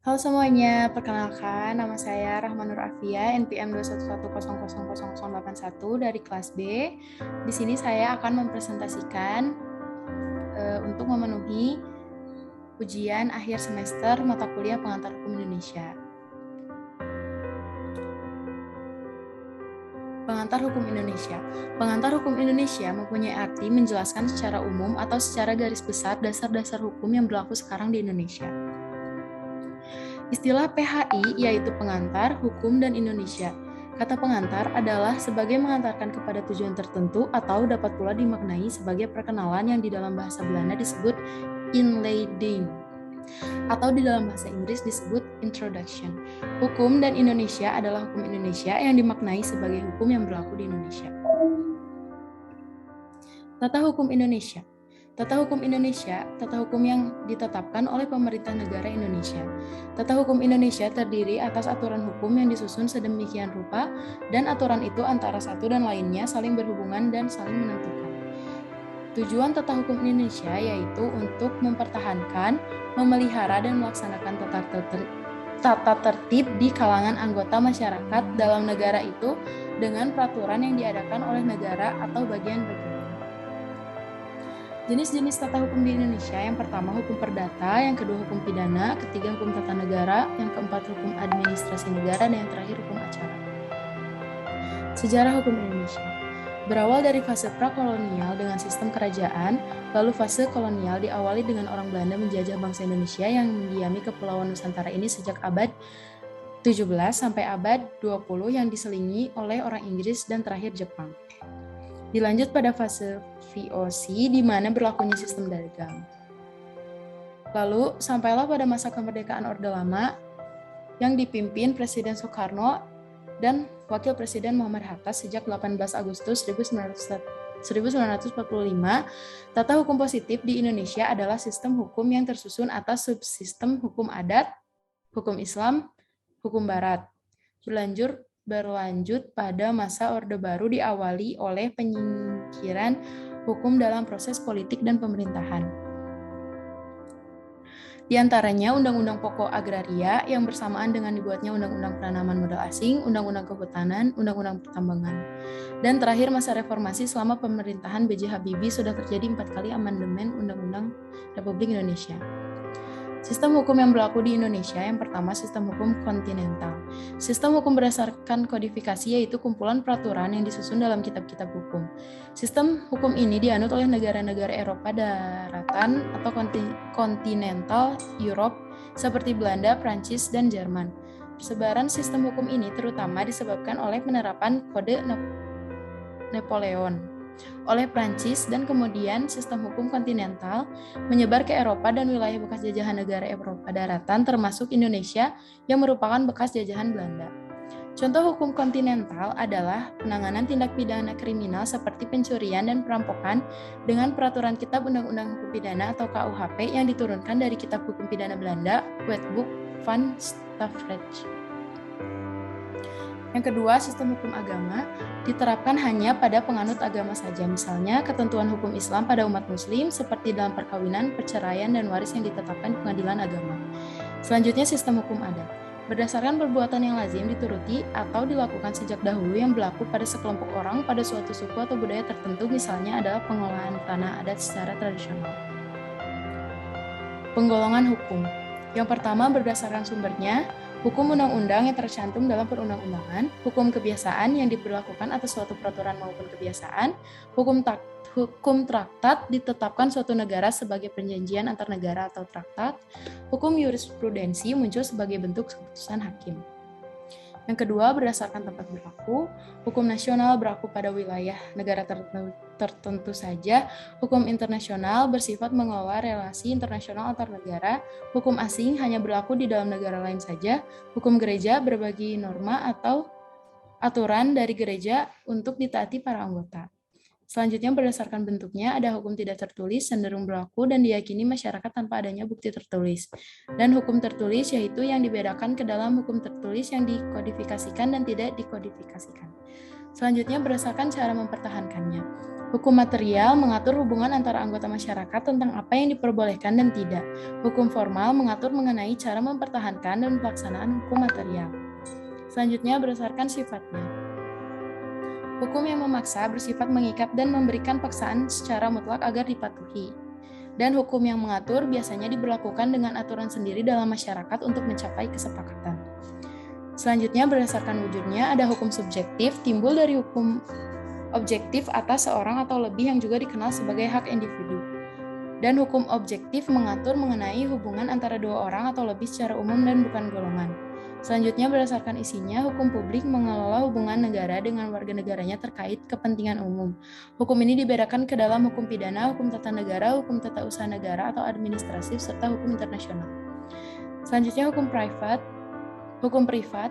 Halo semuanya, perkenalkan nama saya Rahmanur Afia, NPM 211000081 dari kelas B. Di sini saya akan mempresentasikan untuk memenuhi ujian akhir semester mata kuliah Pengantar Hukum Indonesia. Pengantar Hukum Indonesia. Pengantar Hukum Indonesia mempunyai arti menjelaskan secara umum atau secara garis besar dasar-dasar hukum yang berlaku sekarang di Indonesia. Istilah PHI yaitu pengantar, hukum, dan Indonesia. Kata pengantar adalah sebagai mengantarkan kepada tujuan tertentu atau dapat pula dimaknai sebagai perkenalan yang di dalam bahasa Belanda disebut inleiding atau di dalam bahasa Inggris disebut introduction. Hukum dan Indonesia adalah hukum Indonesia yang dimaknai sebagai hukum yang berlaku di Indonesia. Tata hukum Indonesia. Tata hukum Indonesia, tata hukum yang ditetapkan oleh pemerintah negara Indonesia. Tata hukum Indonesia terdiri atas aturan hukum yang disusun sedemikian rupa dan aturan itu antara satu dan lainnya saling berhubungan dan saling menentukan. Tujuan tata hukum Indonesia yaitu untuk mempertahankan, memelihara dan melaksanakan tata tertib di kalangan anggota masyarakat dalam negara itu dengan peraturan yang diadakan oleh negara atau bagian-bagian. Jenis-jenis tata hukum di Indonesia, yang pertama hukum perdata, yang kedua hukum pidana, ketiga hukum tata negara, yang keempat hukum administrasi negara, dan yang terakhir hukum acara. Sejarah hukum Indonesia berawal dari fase prakolonial dengan sistem kerajaan, lalu fase kolonial diawali dengan orang Belanda menjajah bangsa Indonesia yang mendiami kepulauan Nusantara ini sejak abad 17 sampai abad 20 yang diselingi oleh orang Inggris dan terakhir Jepang. Dilanjut pada fase VOC di mana berlakunya sistem dagang. Lalu sampailah pada masa kemerdekaan Orde Lama yang dipimpin Presiden Soekarno dan Wakil Presiden Muhammad Hatta sejak 18 Agustus 1945. Tata hukum positif di Indonesia adalah sistem hukum yang tersusun atas subsistem hukum adat, hukum Islam, hukum Barat. Berlanjut pada masa Orde Baru diawali oleh penyingkiran hukum dalam proses politik dan pemerintahan. Di antaranya Undang-Undang Pokok Agraria yang bersamaan dengan dibuatnya Undang-Undang Penanaman Modal Asing, Undang-Undang Kehutanan, Undang-Undang Pertambangan. Dan terakhir masa reformasi selama pemerintahan B.J. Habibie sudah terjadi 4 kali amandemen Undang-Undang Republik Indonesia. Sistem hukum yang berlaku di Indonesia, yang pertama sistem hukum kontinental. Sistem hukum berdasarkan kodifikasi yaitu kumpulan peraturan yang disusun dalam kitab-kitab hukum. Sistem hukum ini dianut oleh negara-negara Eropa daratan atau kontinental Europe seperti Belanda, Prancis, dan Jerman. Persebaran sistem hukum ini terutama disebabkan oleh penerapan kode Napoleon oleh Prancis dan kemudian sistem hukum kontinental menyebar ke Eropa dan wilayah bekas jajahan negara Eropa daratan termasuk Indonesia yang merupakan bekas jajahan Belanda. Contoh hukum kontinental adalah penanganan tindak pidana kriminal seperti pencurian dan perampokan dengan peraturan Kitab Undang-Undang Hukum Pidana atau KUHP yang diturunkan dari Kitab Hukum Pidana Belanda, Wetboek van Staffrecht. Yang kedua, sistem hukum agama diterapkan hanya pada penganut agama saja, misalnya ketentuan hukum Islam pada umat muslim seperti dalam perkawinan, perceraian, dan waris yang ditetapkan pengadilan agama. Selanjutnya, sistem hukum adat. Berdasarkan perbuatan yang lazim dituruti atau dilakukan sejak dahulu yang berlaku pada sekelompok orang pada suatu suku atau budaya tertentu, misalnya adalah pengolahan tanah adat secara tradisional. Penggolongan hukum. Yang pertama, berdasarkan sumbernya, hukum undang-undang yang tercantum dalam perundang-undangan, hukum kebiasaan yang diberlakukan atas suatu peraturan maupun kebiasaan, hukum traktat ditetapkan suatu negara sebagai perjanjian antar negara atau traktat, hukum jurisprudensi muncul sebagai bentuk keputusan hakim. Yang kedua, berdasarkan tempat berlaku, hukum nasional berlaku pada wilayah negara tertentu saja, hukum internasional bersifat mengelola relasi internasional antar negara, hukum asing hanya berlaku di dalam negara lain saja, hukum gereja berbagi norma atau aturan dari gereja untuk ditaati para anggota. Selanjutnya, berdasarkan bentuknya, ada hukum tidak tertulis, cenderung berlaku, dan diyakini masyarakat tanpa adanya bukti tertulis. Dan hukum tertulis, yaitu yang dibedakan ke dalam hukum tertulis yang dikodifikasikan dan tidak dikodifikasikan. Selanjutnya, berdasarkan cara mempertahankannya. Hukum material mengatur hubungan antara anggota masyarakat tentang apa yang diperbolehkan dan tidak. Hukum formal mengatur mengenai cara mempertahankan dan pelaksanaan hukum material. Selanjutnya berdasarkan sifatnya. Hukum yang memaksa bersifat mengikat dan memberikan paksaan secara mutlak agar dipatuhi. Dan hukum yang mengatur biasanya diberlakukan dengan aturan sendiri dalam masyarakat untuk mencapai kesepakatan. Selanjutnya berdasarkan wujudnya ada hukum subjektif timbul dari hukum objektif atas seorang atau lebih yang juga dikenal sebagai hak individu. Dan hukum objektif mengatur mengenai hubungan antara dua orang atau lebih secara umum dan bukan golongan. Selanjutnya berdasarkan isinya, hukum publik mengelola hubungan negara dengan warga negaranya terkait kepentingan umum. Hukum ini dibedakan ke dalam hukum pidana, hukum tata negara, hukum tata usaha negara atau administratif, serta hukum internasional. Selanjutnya hukum privat. Hukum privat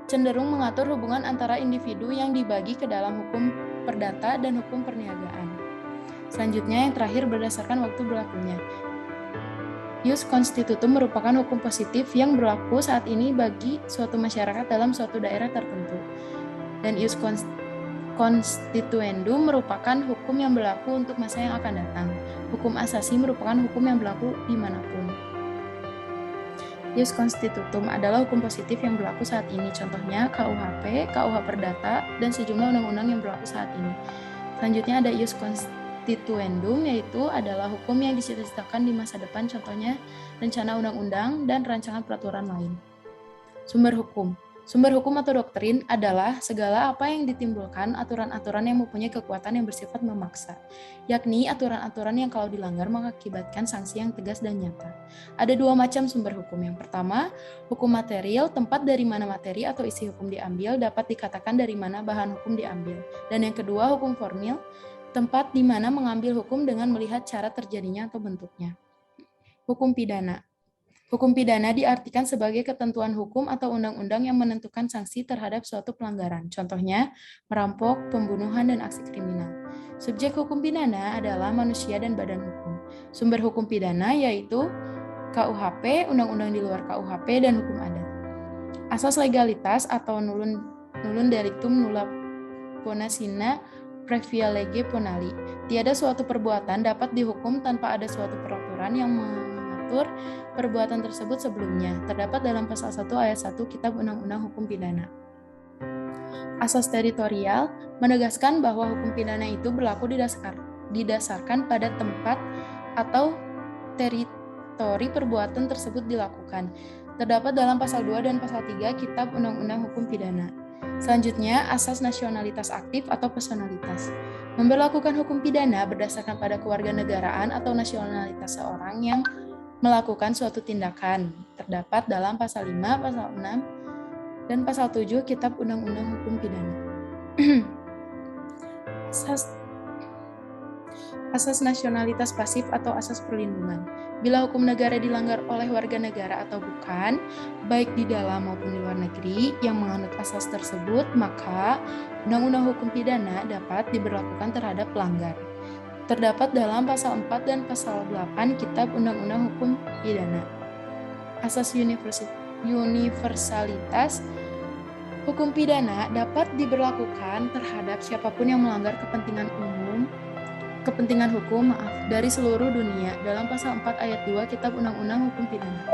cenderung mengatur hubungan antara individu yang dibagi ke dalam hukum perdata dan hukum perniagaan. Selanjutnya yang terakhir berdasarkan waktu berlakunya. Ius constitutum merupakan hukum positif yang berlaku saat ini bagi suatu masyarakat dalam suatu daerah tertentu. Dan ius constituendum merupakan hukum yang berlaku untuk masa yang akan datang. Hukum asasi merupakan hukum yang berlaku dimanapun. Ius constitutum adalah hukum positif yang berlaku saat ini, contohnya KUHP, KUH Perdata, dan sejumlah undang-undang yang berlaku saat ini. Selanjutnya ada ius constituendum, yaitu adalah hukum yang dicita-citakan di masa depan, contohnya rencana undang-undang dan rancangan peraturan lain. Sumber hukum. Sumber hukum atau doktrin adalah segala apa yang ditimbulkan aturan-aturan yang mempunyai kekuatan yang bersifat memaksa, yakni aturan-aturan yang kalau dilanggar mengakibatkan sanksi yang tegas dan nyata. Ada dua macam sumber hukum. Yang pertama, hukum material, tempat dari mana materi atau isi hukum diambil, dapat dikatakan dari mana bahan hukum diambil. Dan yang kedua, hukum formil, tempat di mana mengambil hukum dengan melihat cara terjadinya atau bentuknya. Hukum pidana. Hukum pidana diartikan sebagai ketentuan hukum atau undang-undang yang menentukan sanksi terhadap suatu pelanggaran. Contohnya, merampok, pembunuhan, dan aksi kriminal. Subjek hukum pidana adalah manusia dan badan hukum. Sumber hukum pidana yaitu KUHP, undang-undang di luar KUHP, dan hukum adat. Asas legalitas atau nullum delictum nulla pona sine previa lege ponali. Tiada suatu perbuatan dapat dihukum tanpa ada suatu peraturan yang mengatur perbuatan tersebut sebelumnya. Terdapat dalam pasal 1 ayat 1 Kitab Undang-Undang Hukum Pidana. Asas teritorial menegaskan bahwa hukum pidana itu berlaku didasarkan pada tempat atau teritori perbuatan tersebut dilakukan. Terdapat dalam pasal 2 dan pasal 3 Kitab Undang-Undang Hukum Pidana. Selanjutnya, asas nasionalitas aktif atau personalitas. Memberlakukan hukum pidana berdasarkan pada kewarganegaraan atau nasionalitas seorang yang melakukan suatu tindakan. Terdapat dalam pasal 5, pasal 6, dan pasal 7 Kitab Undang-Undang Hukum Pidana. Asas nasionalitas pasif atau asas perlindungan. Bila hukum negara dilanggar oleh warga negara atau bukan, baik di dalam maupun di luar negeri yang menganut asas tersebut, maka Undang-Undang Hukum Pidana dapat diberlakukan terhadap pelanggar. Terdapat dalam pasal 4 dan pasal 8 Kitab Undang-Undang Hukum Pidana. Asas universalitas hukum pidana dapat diberlakukan terhadap siapapun yang melanggar kepentingan hukum dari seluruh dunia dalam pasal 4 ayat 2 Kitab Undang-Undang Hukum Pidana.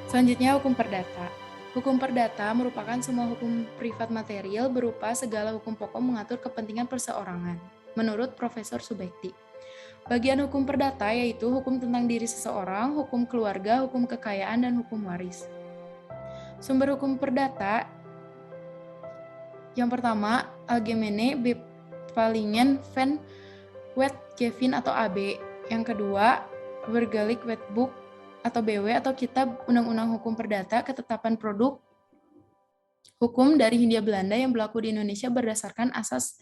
Selanjutnya hukum perdata. Hukum perdata merupakan semua hukum privat material berupa segala hukum pokok mengatur kepentingan perseorangan, menurut Profesor Subekti. Bagian hukum perdata yaitu hukum tentang diri seseorang, hukum keluarga, hukum kekayaan, dan hukum waris. Sumber hukum perdata yang pertama, Allgemeine Bepalingen van Wetgeving atau AB. Yang kedua, Burgerlijk Wetboek atau BW atau Kitab Undang-Undang Hukum Perdata, ketetapan produk hukum dari Hindia Belanda yang berlaku di Indonesia berdasarkan asas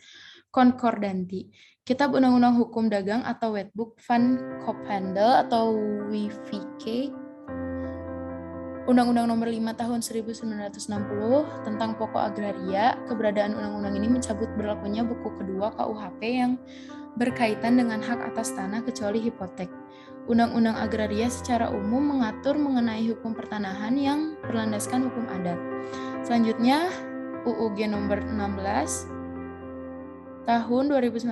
konkordanti. Kitab Undang-Undang Hukum Dagang atau Wetboek van Koophandel atau WVK. Undang-Undang Nomor 5 Tahun 1960 tentang Pokok Agraria. Keberadaan undang-undang ini mencabut berlakunya buku kedua KUHP yang berkaitan dengan hak atas tanah kecuali hipotek. Undang-undang agraria secara umum mengatur mengenai hukum pertanahan yang berlandaskan hukum adat. Selanjutnya, UUG nomor 16 tahun 2019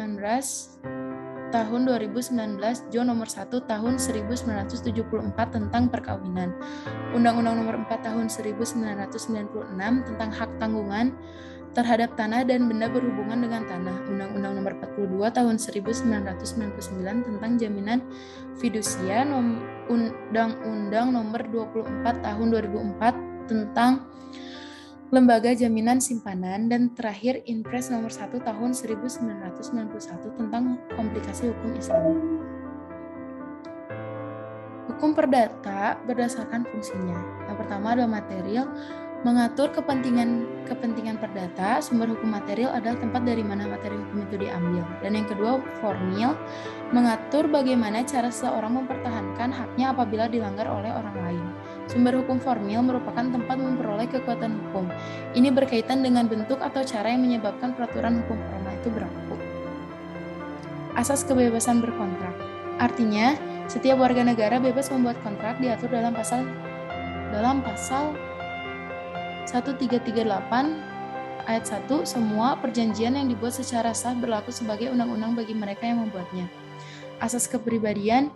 Jo nomor 1 tahun 1974 tentang perkawinan, Undang-Undang nomor 4 tahun 1996 tentang hak tanggungan terhadap tanah dan benda berhubungan dengan tanah, Undang-Undang nomor 42 tahun 1999 tentang jaminan fidusia, Undang-Undang nomor 24 tahun 2004 tentang lembaga jaminan simpanan, dan terakhir Inpres nomor 1 tahun 1991 tentang komplikasi hukum Islam. Hukum perdata berdasarkan fungsinya. Yang pertama adalah material, mengatur kepentingan perdata. Sumber hukum material adalah tempat dari mana materi hukum itu diambil. Dan yang kedua, formil, mengatur bagaimana cara seseorang mempertahankan haknya apabila dilanggar oleh orang lain. Sumber hukum formil merupakan tempat memperoleh kekuatan hukum. Ini berkaitan dengan bentuk atau cara yang menyebabkan peraturan hukum formal itu berlaku. Asas kebebasan berkontrak. Artinya, setiap warga negara bebas membuat kontrak diatur dalam pasal 1338 ayat 1. Semua perjanjian yang dibuat secara sah berlaku sebagai undang-undang bagi mereka yang membuatnya. Asas kepribadian,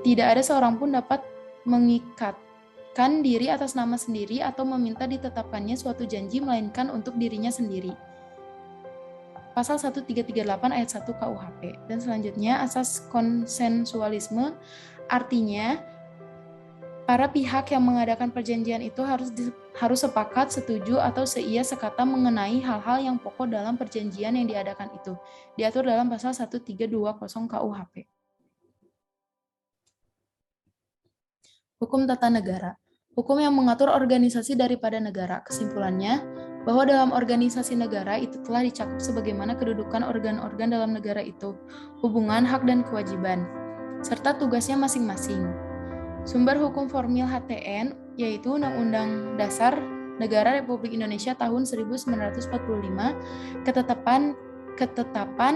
tidak ada seorang pun dapat mengikatkan diri atas nama sendiri atau meminta ditetapkannya suatu janji melainkan untuk dirinya sendiri. Pasal 1338 ayat 1 KUHP. Dan selanjutnya asas konsensualisme, artinya para pihak yang mengadakan perjanjian itu harus sepakat, setuju, atau seia sekata mengenai hal-hal yang pokok dalam perjanjian yang diadakan itu. Diatur dalam pasal 1320 KUHP. Hukum tata negara. Hukum yang mengatur organisasi daripada negara. Kesimpulannya, bahwa dalam organisasi negara itu telah dicakup sebagaimana kedudukan organ-organ dalam negara itu, hubungan, hak, dan kewajiban, serta tugasnya masing-masing. Sumber hukum formil HTN, yaitu Undang-Undang Dasar Negara Republik Indonesia tahun 1945, ketetapan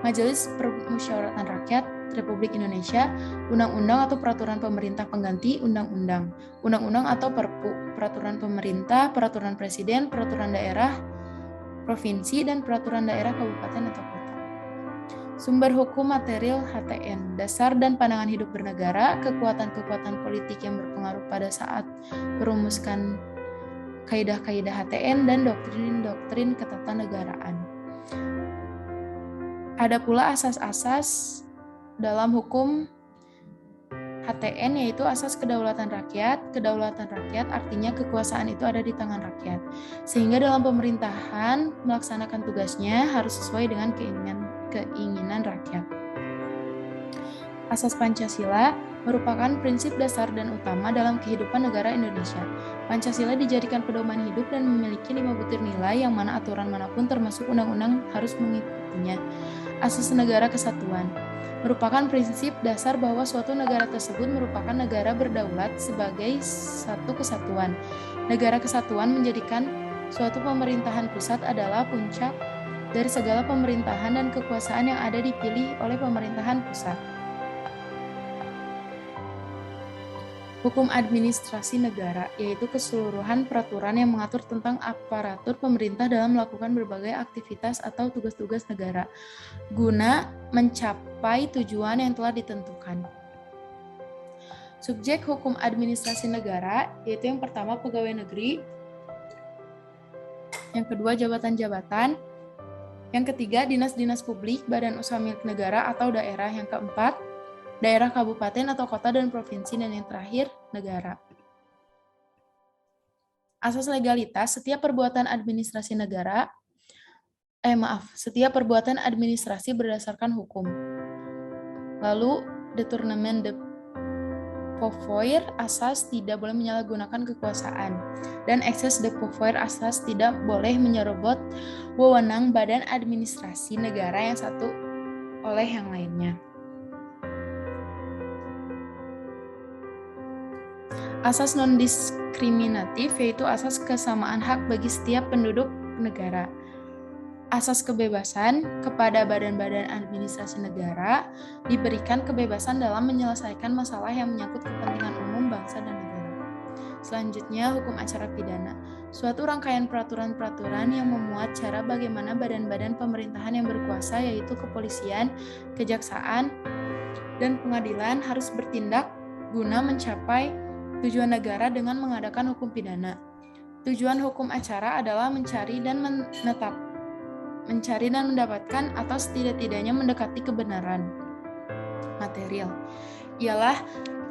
Majelis Permusyawaratan Rakyat Republik Indonesia, undang-undang atau peraturan pemerintah pengganti undang-undang, undang-undang atau perpu, peraturan pemerintah, peraturan presiden, peraturan daerah, provinsi, dan peraturan daerah kabupaten atau kota. Sumber hukum material HTN, dasar dan pandangan hidup bernegara, kekuatan-kekuatan politik yang berpengaruh pada saat merumuskan kaidah-kaidah HTN, dan doktrin-doktrin ketatanegaraan. Ada pula asas-asas dalam hukum HTN, yaitu asas kedaulatan rakyat. Kedaulatan rakyat artinya kekuasaan itu ada di tangan rakyat, sehingga dalam pemerintahan melaksanakan tugasnya harus sesuai dengan keinginan rakyat. Asas Pancasila merupakan prinsip dasar dan utama dalam kehidupan negara Indonesia. Pancasila dijadikan pedoman hidup dan memiliki 5 butir nilai yang mana aturan manapun termasuk undang-undang harus mengikutinya. Asas negara kesatuan merupakan prinsip dasar bahwa suatu negara tersebut merupakan negara berdaulat sebagai satu kesatuan. Negara kesatuan menjadikan suatu pemerintahan pusat adalah puncak dari segala pemerintahan dan kekuasaan yang ada dipilih oleh pemerintahan pusat. Hukum administrasi negara, yaitu keseluruhan peraturan yang mengatur tentang aparatur pemerintah dalam melakukan berbagai aktivitas atau tugas-tugas negara, guna mencapai tujuan yang telah ditentukan. Subjek hukum administrasi negara, yaitu yang pertama pegawai negeri, yang kedua jabatan-jabatan, yang ketiga dinas-dinas publik, badan usaha milik negara atau daerah, yang keempat daerah, kabupaten atau kota dan provinsi, dan yang terakhir negara. Asas legalitas, setiap perbuatan administrasi berdasarkan hukum. Lalu détournement de pouvoir, asas tidak boleh menyalahgunakan kekuasaan, dan excès de pouvoir, asas tidak boleh menyerobot wewenang badan administrasi negara yang satu oleh yang lainnya. Asas non-diskriminatif, yaitu asas kesamaan hak bagi setiap penduduk negara. Asas kebebasan, kepada badan-badan administrasi negara diberikan kebebasan dalam menyelesaikan masalah yang menyangkut kepentingan umum bangsa dan negara. Selanjutnya, hukum acara pidana. Suatu rangkaian peraturan-peraturan yang memuat cara bagaimana badan-badan pemerintahan yang berkuasa, yaitu kepolisian, kejaksaan, dan pengadilan harus bertindak guna mencapai tujuan negara dengan mengadakan hukum pidana. Tujuan hukum acara adalah mencari dan mendapatkan atau setidak-tidaknya mendekati kebenaran material. Ialah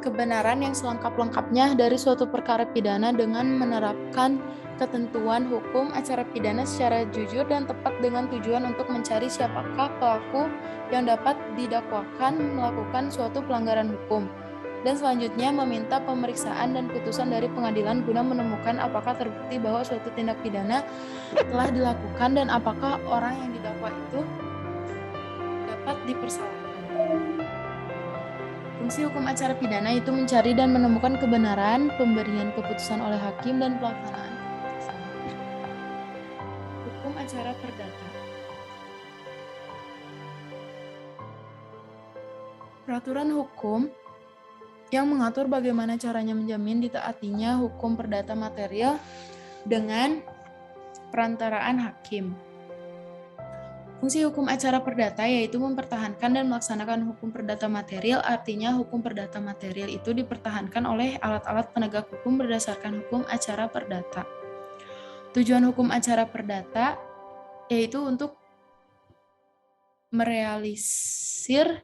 kebenaran yang selengkap-lengkapnya dari suatu perkara pidana dengan menerapkan ketentuan hukum acara pidana secara jujur dan tepat dengan tujuan untuk mencari siapakah pelaku yang dapat didakwakan melakukan suatu pelanggaran hukum. Dan selanjutnya meminta pemeriksaan dan putusan dari pengadilan guna menemukan apakah terbukti bahwa suatu tindak pidana telah dilakukan dan apakah orang yang didakwa itu dapat dipersalahkan. Fungsi hukum acara pidana itu mencari dan menemukan kebenaran, pemberian keputusan oleh hakim, dan pelaksanaan keputusan. Hukum acara perdata. Peraturan hukum yang mengatur bagaimana caranya menjamin ditaatinya hukum perdata material dengan perantaraan hakim. Fungsi hukum acara perdata yaitu mempertahankan dan melaksanakan hukum perdata material, artinya hukum perdata material itu dipertahankan oleh alat-alat penegak hukum berdasarkan hukum acara perdata. Tujuan hukum acara perdata yaitu untuk merealisir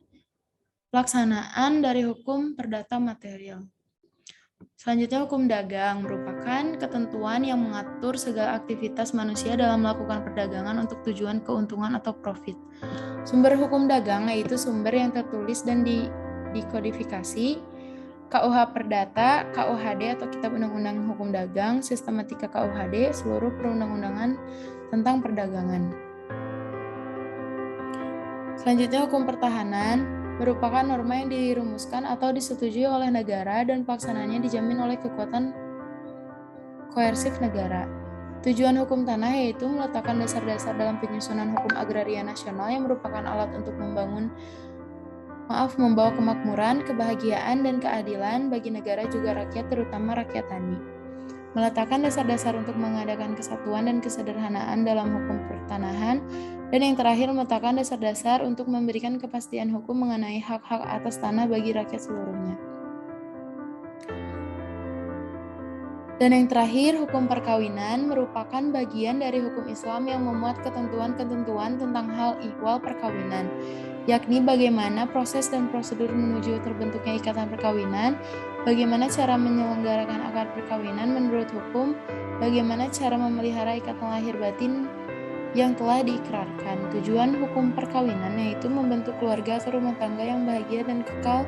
pelaksanaan dari hukum perdata material. Selanjutnya, hukum dagang merupakan ketentuan yang mengatur segala aktivitas manusia dalam melakukan perdagangan untuk tujuan keuntungan atau profit. Sumber hukum dagang yaitu sumber yang tertulis dan dikodifikasi, KUH Perdata, KUHD atau Kitab Undang-Undang Hukum Dagang, Sistematika KUHD, seluruh perundang-undangan tentang perdagangan. Selanjutnya, hukum pertahanan merupakan norma yang dirumuskan atau disetujui oleh negara dan pelaksanaannya dijamin oleh kekuatan koersif negara. Tujuan hukum tanah yaitu meletakkan dasar-dasar dalam penyusunan hukum agraria nasional yang merupakan alat untuk membawa kemakmuran, kebahagiaan, dan keadilan bagi negara juga rakyat, terutama rakyat tani. Meletakkan dasar-dasar untuk mengadakan kesatuan dan kesederhanaan dalam hukum pertanahan, dan yang terakhir meletakkan dasar-dasar untuk memberikan kepastian hukum mengenai hak-hak atas tanah bagi rakyat seluruhnya. Dan yang terakhir, hukum perkawinan merupakan bagian dari hukum Islam yang memuat ketentuan-ketentuan tentang hal ihwal perkawinan, yakni bagaimana proses dan prosedur menuju terbentuknya ikatan perkawinan, bagaimana cara menyelenggarakan akad perkawinan menurut hukum, bagaimana cara memelihara ikatan lahir batin yang telah diikrarkan. Tujuan hukum perkawinan yaitu membentuk keluarga atau rumah tangga yang bahagia dan kekal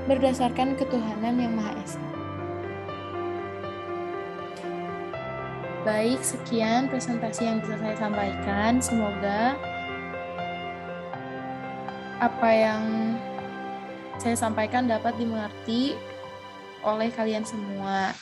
berdasarkan ketuhanan yang Maha Esa. Baik, sekian presentasi yang bisa saya sampaikan. Semoga apa yang saya sampaikan dapat dimengerti oleh kalian semua.